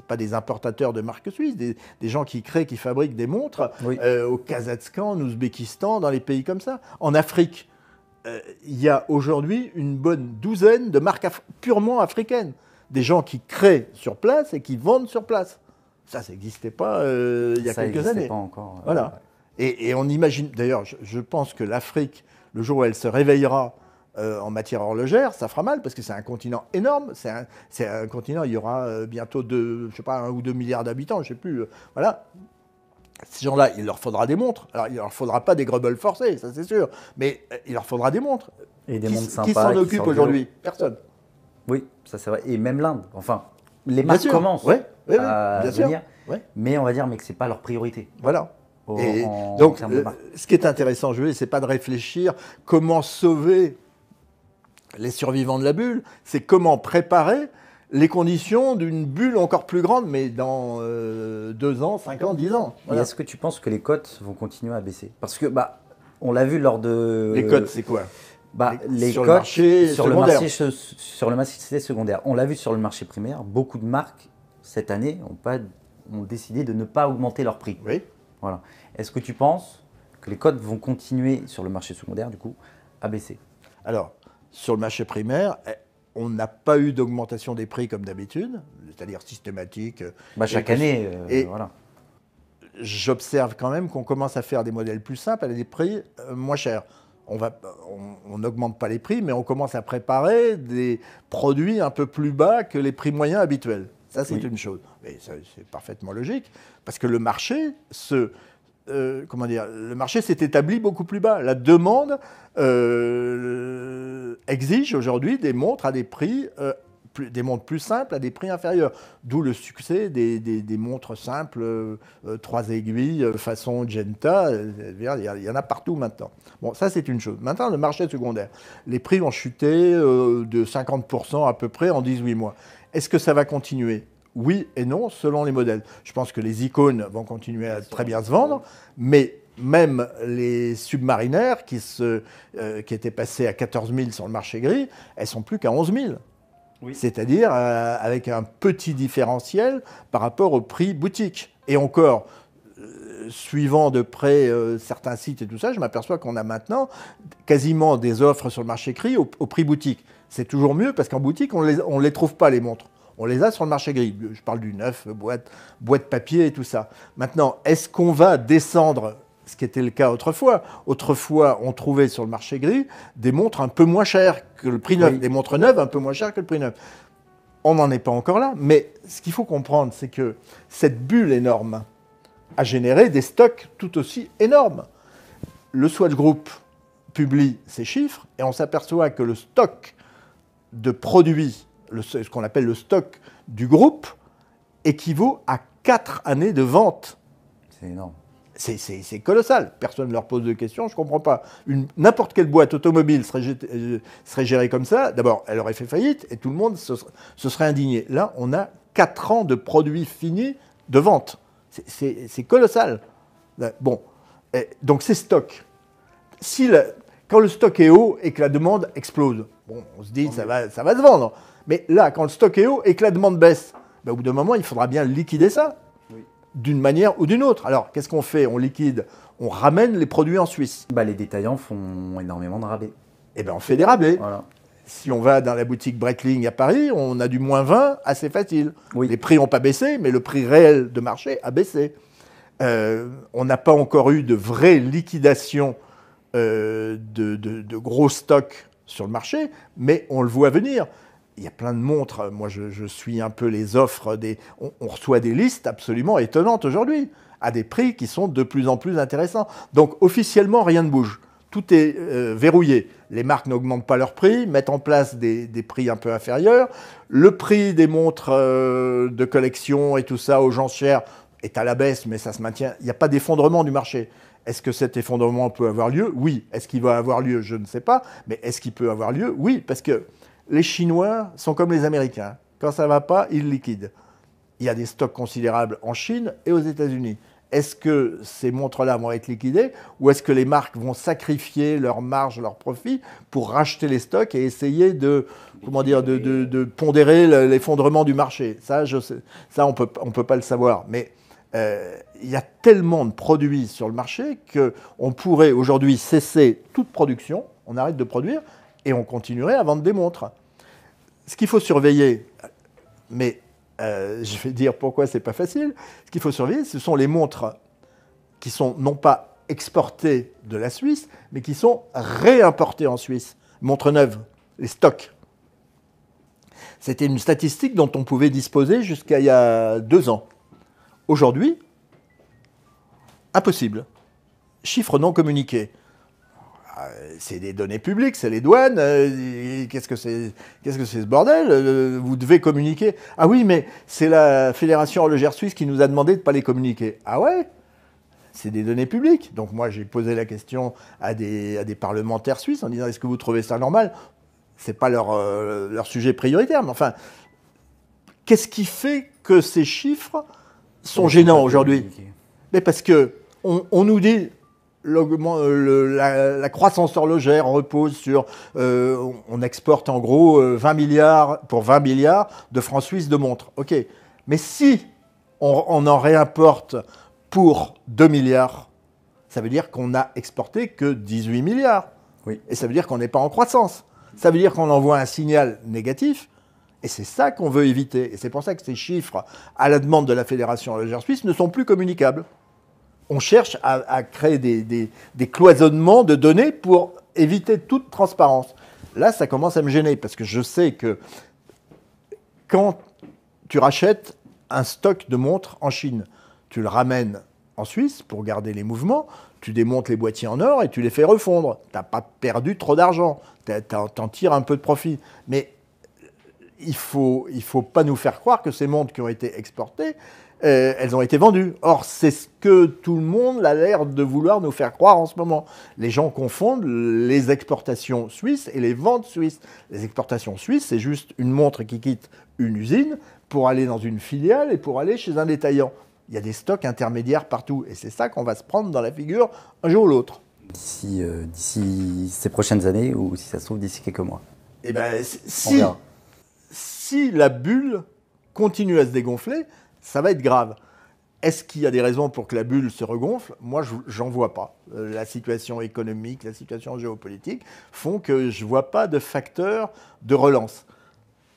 pas des importateurs de marques suisses, des gens qui créent, qui fabriquent des montres Oui. Au Kazakhstan, en Ouzbékistan, dans les pays comme ça. En Afrique, il y a aujourd'hui une bonne douzaine de marques purement africaines. Des gens qui créent sur place et qui vendent sur place. Ça n'existait pas il y a quelques années. Pas encore. Voilà. Et on imagine, d'ailleurs, je pense que l'Afrique, le jour où elle se réveillera, en matière horlogère, ça fera mal parce que c'est un continent énorme. C'est un continent, il y aura bientôt 1 ou 2 milliards d'habitants, je ne sais plus. Voilà. Ces gens-là, il leur faudra des montres. Alors, il ne leur faudra pas des greubels forcés, ça c'est sûr, mais il leur faudra des montres. Et des montres sympas. Qui s'en occupe aujourd'hui? Personne. Oui, ça c'est vrai. Et même l'Inde. Enfin, les marques commencent à venir, mais on va dire que ce n'est pas leur priorité. Voilà. Donc, ce qui est intéressant, c'est pas de réfléchir comment sauver les survivants de la bulle, c'est comment préparer les conditions d'une bulle encore plus grande, mais dans 2 ans, 5 ans, 10 ans. Voilà. Et est-ce que tu penses que les cotes vont continuer à baisser? Parce que on l'a vu lors de... Les cotes, c'est quoi? Les sur cotes le marché sur secondaire. Sur le marché secondaire. On l'a vu sur le marché primaire, beaucoup de marques, cette année, ont décidé de ne pas augmenter leur prix. Oui. Voilà. Est-ce que tu penses que les cotes vont continuer sur le marché secondaire, du coup, à baisser? Alors, sur le marché primaire, on n'a pas eu d'augmentation des prix comme d'habitude, c'est-à-dire systématique. Chaque année, voilà. J'observe quand même qu'on commence à faire des modèles plus simples à des prix moins chers. on n'augmente pas les prix, mais on commence à préparer des produits un peu plus bas que les prix moyens habituels. Ça, c'est une chose. Mais c'est parfaitement logique, parce que le marché le marché s'est établi beaucoup plus bas. La demande exige aujourd'hui des montres à des prix, des montres plus simples à des prix inférieurs. D'où le succès des montres simples, 3 aiguilles, façon Genta. Il y en a partout maintenant. Bon, ça c'est une chose. Maintenant, le marché secondaire. Les prix ont chuté de 50% à peu près en 18 mois. Est-ce que ça va continuer ? Oui et non, selon les modèles. Je pense que les icônes vont continuer à très bien se vendre, mais même les submarinaires qui étaient passés à 14 000 sur le marché gris, elles sont plus qu'à 11 000. Oui. C'est-à-dire avec un petit différentiel par rapport au prix boutique. Et encore, suivant de près certains sites et tout ça, je m'aperçois qu'on a maintenant quasiment des offres sur le marché gris au prix boutique. C'est toujours mieux parce qu'en boutique, on ne les trouve pas, les montres. On les a sur le marché gris. Je parle du neuf, boîte papier et tout ça. Maintenant, est-ce qu'on va descendre, ce qui était le cas autrefois? Autrefois, on trouvait sur le marché gris des montres un peu moins chères que le prix neuf, des montres neuves un peu moins chères que le prix neuf. On n'en est pas encore là, mais ce qu'il faut comprendre, c'est que cette bulle énorme a généré des stocks tout aussi énormes. Le Swatch Group publie ces chiffres et on s'aperçoit que le stock de produits, ce qu'on appelle le stock du groupe, équivaut à 4 années de vente. C'est énorme. C'est colossal. Personne ne leur pose de questions, je ne comprends pas. N'importe quelle boîte automobile serait gérée comme ça. D'abord, elle aurait fait faillite et tout le monde se serait indigné. Là, on a 4 ans de produits finis de vente. C'est colossal. Bon, donc ces stocks. Quand le stock est haut et que la demande explose, bon, on se dit ça va se vendre. Mais là, quand le stock est haut et que la demande baisse, au bout d'un moment, il faudra bien liquider ça, d'une manière ou d'une autre. Alors, qu'est-ce qu'on fait? On liquide, on ramène les produits en Suisse. Les détaillants font énormément de rabais. Eh bien, on fait des rabais. Voilà. Si on va dans la boutique Breitling à Paris, on a du moins 20 assez facile. Oui. Les prix n'ont pas baissé, mais le prix réel de marché a baissé. On n'a pas encore eu de vraie liquidation de gros stocks sur le marché, mais on le voit venir. Il y a plein de montres. Moi, je suis un peu les offres. On reçoit des listes absolument étonnantes aujourd'hui, à des prix qui sont de plus en plus intéressants. Donc, officiellement, rien ne bouge. Tout est verrouillé. Les marques n'augmentent pas leurs prix, mettent en place des prix un peu inférieurs. Le prix des montres de collection et tout ça aux enchères est à la baisse, mais ça se maintient. Il n'y a pas d'effondrement du marché. Est-ce que cet effondrement peut avoir lieu? Oui. Est-ce qu'il va avoir lieu? Je ne sais pas. Mais est-ce qu'il peut avoir lieu? Oui, parce que les Chinois sont comme les Américains. Quand ça ne va pas, ils liquident. Il y a des stocks considérables en Chine et aux États-Unis. Est-ce que ces montres-là vont être liquidées ou est-ce que les marques vont sacrifier leur marge, leur profit pour racheter les stocks et essayer de pondérer l'effondrement du marché? Ça, on peut pas le savoir. Mais il y a tellement de produits sur le marché qu'on pourrait aujourd'hui cesser toute production, on arrête de produire et on continuerait à vendre des montres. Ce qu'il faut surveiller, mais je vais dire pourquoi c'est pas facile, ce qu'il faut surveiller, ce sont les montres qui sont non pas exportées de la Suisse, mais qui sont réimportées en Suisse. Montres neuves, les stocks. C'était une statistique dont on pouvait disposer jusqu'à il y a 2 ans. Aujourd'hui, impossible. Chiffres non communiqués. C'est des données publiques, c'est les douanes. Qu'est-ce que c'est ce bordel? Vous devez communiquer. Ah oui, mais c'est la Fédération horlogère suisse qui nous a demandé de ne pas les communiquer. Ah ouais? C'est des données publiques. Donc moi, j'ai posé la question à des parlementaires suisses en disant est-ce que vous trouvez ça normal? Ce n'est pas leur sujet prioritaire. Mais enfin, qu'est-ce qui fait que ces chiffres sont gênants aujourd'hui? Mais parce qu'on nous dit la croissance horlogère repose sur... on exporte en gros 20 milliards de francs suisses de montres. OK. Mais si on en réimporte pour 2 milliards, ça veut dire qu'on n'a exporté que 18 milliards. Oui. Et ça veut dire qu'on n'est pas en croissance. Ça veut dire qu'on envoie un signal négatif. Et c'est ça qu'on veut éviter. Et c'est pour ça que ces chiffres, à la demande de la Fédération horlogère suisse, ne sont plus communicables. On cherche à créer des cloisonnements de données pour éviter toute transparence. Là, ça commence à me gêner parce que je sais que quand tu rachètes un stock de montres en Chine, tu le ramènes en Suisse pour garder les mouvements, tu démontes les boîtiers en or et tu les fais refondre. Tu n'as pas perdu trop d'argent, t'en tires un peu de profit. Mais il faut pas nous faire croire que ces montres qui ont été exportées, elles ont été vendues. Or, c'est ce que tout le monde a l'air de vouloir nous faire croire en ce moment. Les gens confondent les exportations suisses et les ventes suisses. Les exportations suisses, c'est juste une montre qui quitte une usine pour aller dans une filiale et pour aller chez un détaillant. Il y a des stocks intermédiaires partout. Et c'est ça qu'on va se prendre dans la figure un jour ou l'autre. D'ici ces prochaines années, ou si ça se trouve d'ici quelques mois. Eh ben, si la bulle continue à se dégonfler, ça va être grave. Est-ce qu'il y a des raisons pour que la bulle se regonfle? Moi, j'en vois pas. La situation économique, la situation géopolitique font que je ne vois pas de facteur de relance.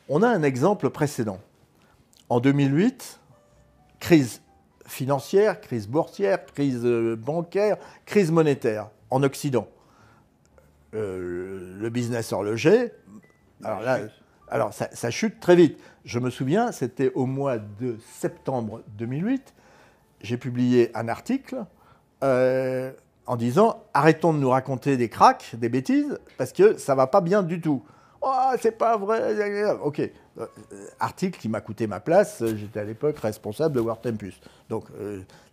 On a un exemple précédent. En 2008, crise financière, crise boursière, crise bancaire, crise monétaire en Occident. Le business horloger, alors ça chute très vite. Je me souviens, c'était au mois de septembre 2008, j'ai publié un article en disant « Arrêtons de nous raconter des cracks, des bêtises, parce que ça ne va pas bien du tout. » « Oh, c'est pas vrai. Ok. Article qui m'a coûté ma place. J'étais à l'époque responsable de War Tempus. Donc,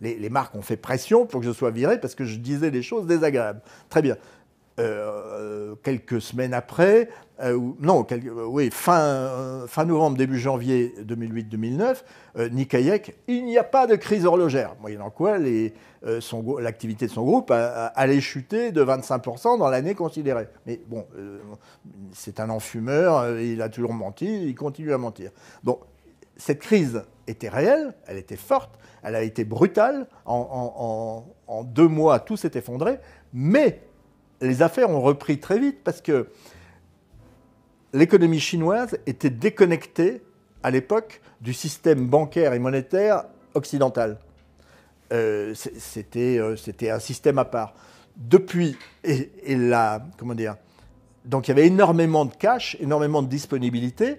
les marques ont fait pression pour que je sois viré parce que je disais des choses désagréables. Très bien. Quelques semaines après, fin novembre, début janvier 2008-2009, Nick Hayek, il n'y a pas de crise horlogère. Moyennant quoi, l'activité de son groupe allait chuter de 25% dans l'année considérée. Mais bon, c'est un enfumeur, il a toujours menti, il continue à mentir. Donc, cette crise était réelle, elle était forte, elle a été brutale. En 2 mois, tout s'est effondré, mais les affaires ont repris très vite parce que l'économie chinoise était déconnectée à l'époque du système bancaire et monétaire occidental. C'était un système à part. Depuis, donc il y avait énormément de cash, énormément de disponibilité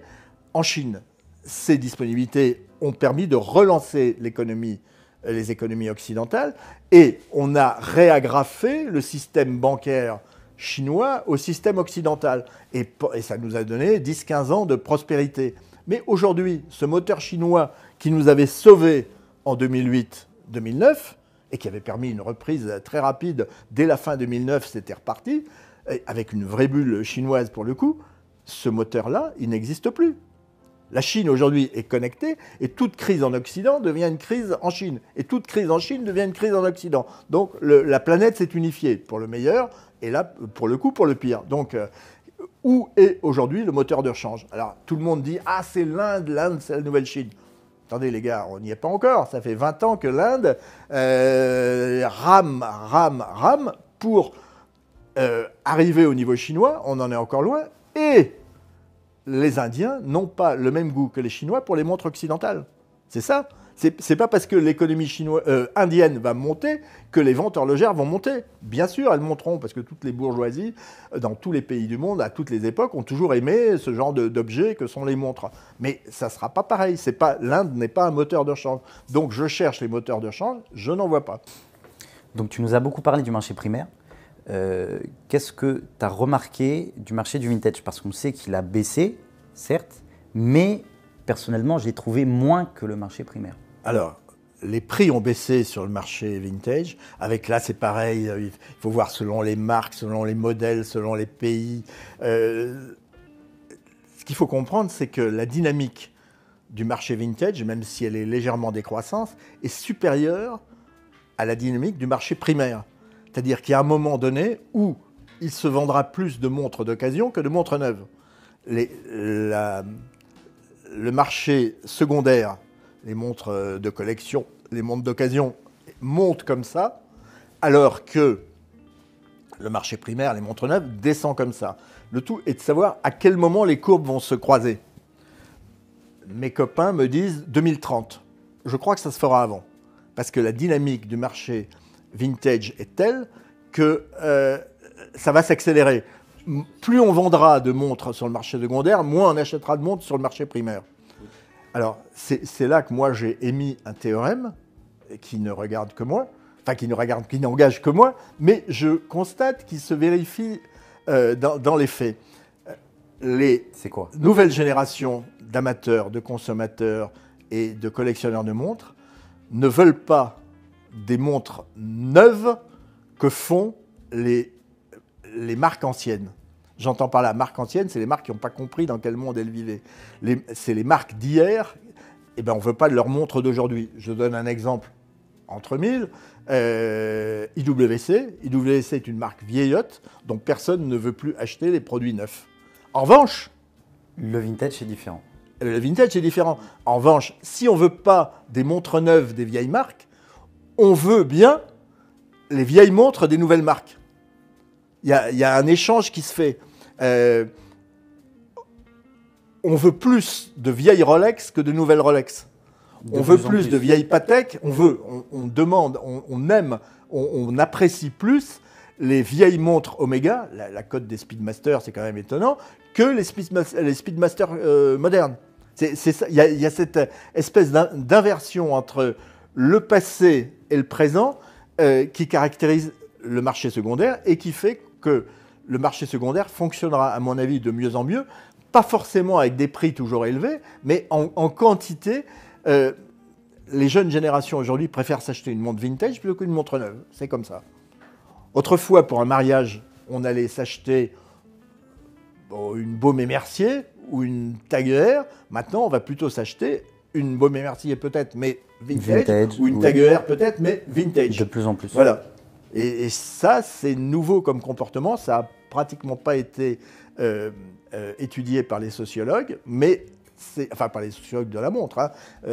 en Chine. Ces disponibilités ont permis de relancer les économies occidentales, et on a réagrafé le système bancaire chinois au système occidental. Et ça nous a donné 10-15 ans de prospérité. Mais aujourd'hui, ce moteur chinois qui nous avait sauvés en 2008-2009, et qui avait permis une reprise très rapide, dès la fin 2009, c'était reparti, avec une vraie bulle chinoise pour le coup, ce moteur-là, il n'existe plus. La Chine aujourd'hui est connectée et toute crise en Occident devient une crise en Chine. Et toute crise en Chine devient une crise en Occident. Donc la planète s'est unifiée pour le meilleur et là, pour le coup, pour le pire. Donc où est aujourd'hui le moteur de rechange? Alors tout le monde dit « Ah, c'est l'Inde, c'est la nouvelle Chine ». Attendez les gars, on n'y est pas encore. Ça fait 20 ans que l'Inde rame pour arriver au niveau chinois. On en est encore loin. Et les Indiens n'ont pas le même goût que les Chinois pour les montres occidentales. C'est ça. C'est pas parce que l'économie indienne va monter que les ventes horlogères vont monter. Bien sûr, elles monteront, parce que toutes les bourgeoisies, dans tous les pays du monde, à toutes les époques, ont toujours aimé ce genre d'objets que sont les montres. Mais ça ne sera pas pareil. L'Inde n'est pas un moteur de rechange. Donc je cherche les moteurs de rechange, je n'en vois pas. Donc tu nous as beaucoup parlé du marché primaire. Qu'est-ce que tu as remarqué du marché du vintage? Parce qu'on sait qu'il a baissé, certes, mais personnellement, je l'ai trouvé moins que le marché primaire. Alors, les prix ont baissé sur le marché vintage. Avec là, c'est pareil, il faut voir selon les marques, selon les modèles, selon les pays. Ce qu'il faut comprendre, c'est que la dynamique du marché vintage, même si elle est légèrement décroissante, est supérieure à la dynamique du marché primaire. C'est-à-dire qu'il y a un moment donné où il se vendra plus de montres d'occasion que de montres neuves. Le marché secondaire, les montres de collection, les montres d'occasion montent comme ça, alors que le marché primaire, les montres neuves, descend comme ça. Le tout est de savoir à quel moment les courbes vont se croiser. Mes copains me disent 2030. Je crois que ça se fera avant. Parce que la dynamique du marché vintage est telle que ça va s'accélérer. Plus on vendra de montres sur le marché secondaire, moins on achètera de montres sur le marché primaire. Alors, c'est là que moi, j'ai émis un théorème qui ne regarde que moi, enfin, qui n'engage que moi, mais je constate qu'il se vérifie dans les faits. C'est quoi? Nouvelles générations d'amateurs, de consommateurs et de collectionneurs de montres ne veulent pas des montres neuves que font les marques anciennes. J'entends par là, marques anciennes, c'est les marques qui n'ont pas compris dans quel monde elles vivaient. C'est les marques d'hier, eh ben, on ne veut pas de leurs montres d'aujourd'hui. Je donne un exemple entre mille. IWC. IWC est une marque vieillotte dont personne ne veut plus acheter les produits neufs. En revanche, le vintage est différent. Le vintage est différent. En revanche, si on ne veut pas des montres neuves des vieilles marques, on veut bien les vieilles montres des nouvelles marques. Il y a un échange qui se fait. On veut plus de vieilles Rolex que de nouvelles Rolex. On veut plus de vieilles Patek. On demande, on aime, on apprécie plus les vieilles montres Omega. La cote des Speedmaster, c'est quand même étonnant, que les Speedmaster modernes. Il y a cette espèce d'inversion entre le passé et le présent qui caractérise le marché secondaire et qui fait que le marché secondaire fonctionnera, à mon avis, de mieux en mieux, pas forcément avec des prix toujours élevés, mais en quantité. Les jeunes générations aujourd'hui préfèrent s'acheter une montre vintage plutôt qu'une montre neuve. C'est comme ça. Autrefois, pour un mariage, on allait s'acheter une Baume et Mercier ou une Tag Heuer. Maintenant, on va plutôt s'acheter une Baume et Mercier peut-être, mais vintage ou une Tag Heuer peut-être, mais vintage. De plus en plus. Voilà. Et ça, c'est nouveau comme comportement. Ça n'a pratiquement pas été étudié par les sociologues, mais enfin par les sociologues de la montre, hein,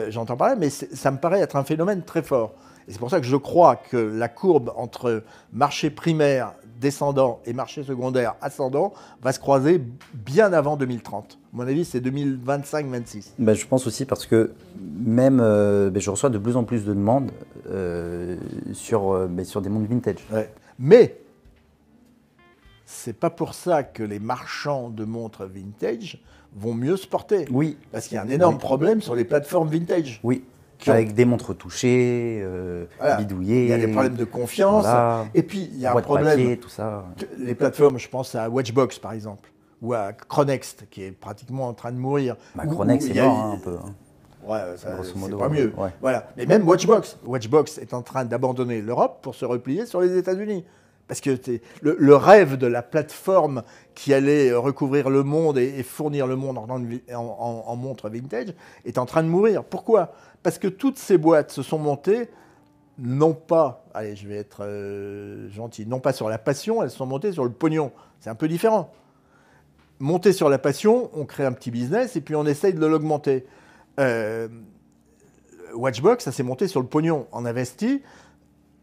j'entends parler, mais ça me paraît être un phénomène très fort. Et c'est pour ça que je crois que la courbe entre marché primaire descendant et marché secondaire ascendant va se croiser bien avant 2030. À mon avis, c'est 2025-26. Ben, je pense aussi parce que même je reçois de plus en plus de demandes sur des montres vintage. Ouais. Mais c'est pas pour ça que les marchands de montres vintage vont mieux se porter. Oui. Parce qu'il y a un énorme problème sur les plateformes vintage. Oui. Avec des montres touchées, bidouillées. Il y a des problèmes de confiance. Voilà. Et puis, il y a un problème. Papier, tout ça. Les plateformes, je pense à Watchbox, par exemple, ou à Chronext, qui est pratiquement en train de mourir. Chronext, c'est mort, un peu. Hein. Ouais, c'est pas mieux. Ouais. Voilà. Mais même Watchbox. Watchbox est en train d'abandonner l'Europe pour se replier sur les États-Unis. Parce que le rêve de la plateforme qui allait recouvrir le monde et fournir le monde en montres vintage est en train de mourir. Pourquoi ? Parce que toutes ces boîtes se sont montées, non pas, allez, je vais être gentil, non pas sur la passion, elles se sont montées sur le pognon. C'est un peu différent. Monter sur la passion, on crée un petit business et puis on essaye de l'augmenter. Watchbox, ça s'est monté sur le pognon. On investit,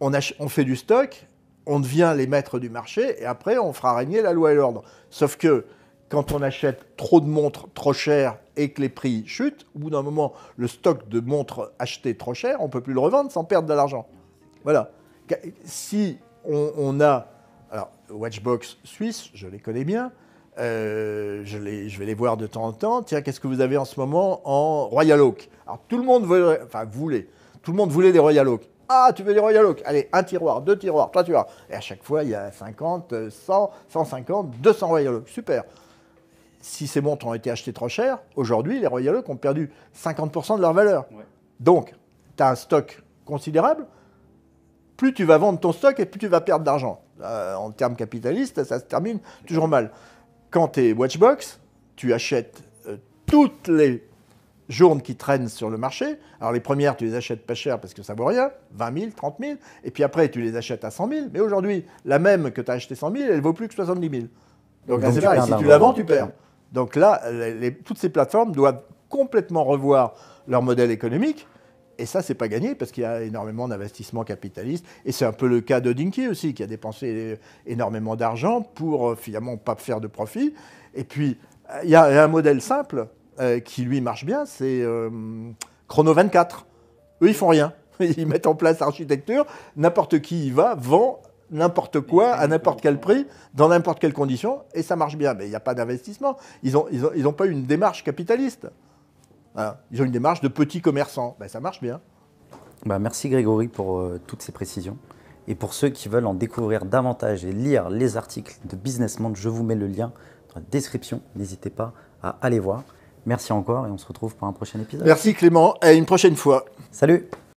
on fait du stock, on devient les maîtres du marché et après on fera régner la loi et l'ordre. Sauf que quand on achète trop de montres trop chères et que les prix chutent, au bout d'un moment, le stock de montres achetées trop chères, on ne peut plus le revendre sans perdre de l'argent. Voilà. Si on a... Alors, Watchbox suisse, je les connais bien, je vais les voir de temps en temps. Tiens, qu'est-ce que vous avez en ce moment en Royal Oak? Alors, tout le monde voulait des Royal Oak. Ah, tu veux des Royal Oak? Allez, un tiroir, 2 tiroirs, 3 tiroirs. Et à chaque fois, il y a 50, 100, 150, 200 Royal Oak. Super. Si ces montres ont été achetées trop chères, aujourd'hui, les Royal Oak ont perdu 50% de leur valeur. Ouais. Donc, tu as un stock considérable. Plus tu vas vendre ton stock et plus tu vas perdre d'argent. En termes capitalistes, ça se termine toujours mal. Quand tu es Watchbox, tu achètes toutes les journées qui traînent sur le marché. Alors les premières, tu les achètes pas cher parce que ça vaut rien, 20 000, 30 000. Et puis après, tu les achètes à 100 000. Mais aujourd'hui, la même que tu as acheté 100 000, elle vaut plus que 70 000. Donc là, c'est pareil, si tu la vends, tu perds. Donc là, toutes ces plateformes doivent complètement revoir leur modèle économique. Et ça, c'est pas gagné parce qu'il y a énormément d'investissements capitalistes. Et c'est un peu le cas de Dinky aussi, qui a dépensé énormément d'argent pour finalement pas faire de profit. Et puis, il y a un modèle simple qui, lui, marche bien, c'est Chrono 24. Eux, ils font rien. Ils mettent en place l'architecture. N'importe qui y va, vend n'importe quoi, à n'importe quel prix, dans n'importe quelle condition, et ça marche bien. Mais il n'y a pas d'investissement. Ils n'ont pas une démarche capitaliste. Voilà. Ils ont une démarche de petits commerçants. Ben, ça marche bien. Merci Grégory pour toutes ces précisions. Et pour ceux qui veulent en découvrir davantage et lire les articles de Business Monde, je vous mets le lien dans la description. N'hésitez pas à aller voir. Merci encore et on se retrouve pour un prochain épisode. Merci Clément, et à une prochaine fois. Salut!